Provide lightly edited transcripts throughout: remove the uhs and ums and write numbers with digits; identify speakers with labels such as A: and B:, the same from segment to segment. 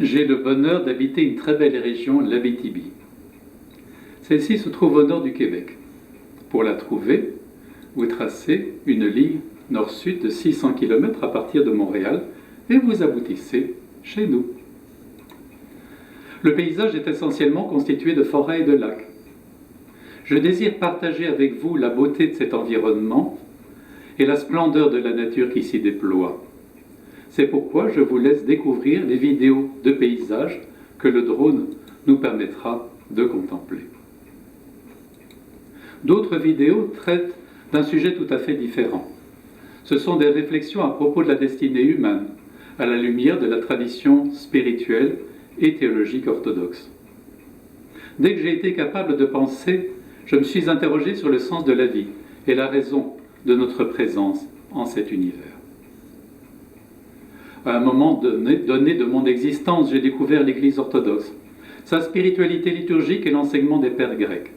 A: J'ai le bonheur d'habiter une très belle région, l'Abitibi. Celle-ci se trouve au nord du Québec. Pour la trouver, vous tracez une ligne nord-sud de 600 km à partir de Montréal et vous aboutissez chez nous. Le paysage est essentiellement constitué de forêts et de lacs. Je désire partager avec vous la beauté de cet environnement et la splendeur de la nature qui s'y déploie. C'est pourquoi je vous laisse découvrir les vidéos de paysages que le drone nous permettra de contempler. D'autres vidéos traitent d'un sujet tout à fait différent. Ce sont des réflexions à propos de la destinée humaine, à la lumière de la tradition spirituelle et théologique orthodoxe. Dès que j'ai été capable de penser, je me suis interrogé sur le sens de la vie et la raison de notre présence en cet univers. À un moment donné de mon existence, j'ai découvert l'Église orthodoxe, sa spiritualité liturgique et l'enseignement des pères grecs.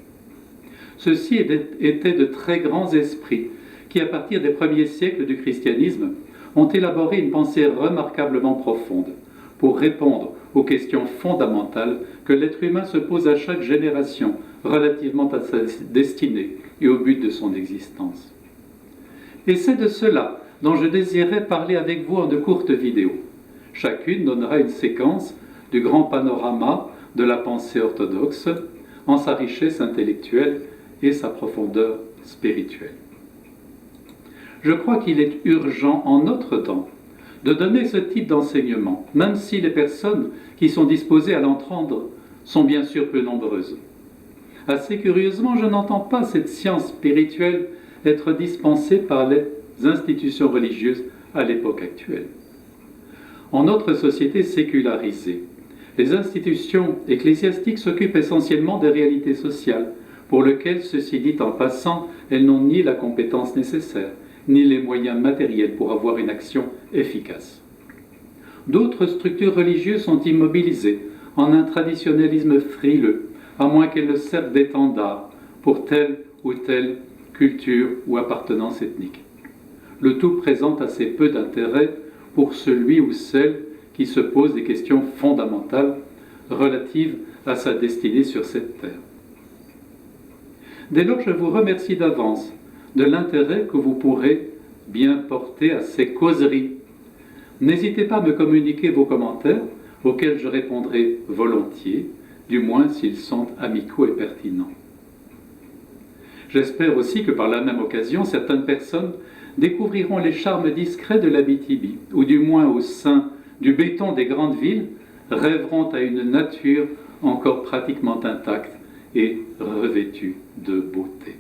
A: Ceux-ci étaient de très grands esprits qui, à partir des premiers siècles du christianisme, ont élaboré une pensée remarquablement profonde pour répondre aux questions fondamentales que l'être humain se pose à chaque génération relativement à sa destinée et au but de son existence. Et c'est de cela dont je désirais parler avec vous en de courtes vidéos. Chacune donnera une séquence du grand panorama de la pensée orthodoxe en sa richesse intellectuelle et sa profondeur spirituelle. Je crois qu'il est urgent en notre temps de donner ce type d'enseignement, même si les personnes qui sont disposées à l'entendre sont bien sûr peu nombreuses. Assez curieusement, je n'entends pas cette science spirituelle être dispensée par les institutions religieuses à l'époque actuelle. En notre société sécularisée, les institutions ecclésiastiques s'occupent essentiellement des réalités sociales, pour lesquelles, ceci dit en passant, elles n'ont ni la compétence nécessaire, ni les moyens matériels pour avoir une action efficace. D'autres structures religieuses sont immobilisées en un traditionnalisme frileux, à moins qu'elles ne servent d'étendard pour telle ou telle culture ou appartenance ethnique. Le tout présente assez peu d'intérêt pour celui ou celle qui se pose des questions fondamentales relatives à sa destinée sur cette terre. Dès lors, je vous remercie d'avance de l'intérêt que vous pourrez bien porter à ces causeries. N'hésitez pas à me communiquer vos commentaires auxquels je répondrai volontiers, du moins s'ils sont amicaux et pertinents. J'espère aussi que par la même occasion, certaines personnes découvriront les charmes discrets de l'Abitibi, ou du moins au sein du béton des grandes villes, rêveront à une nature encore pratiquement intacte et revêtue de beauté.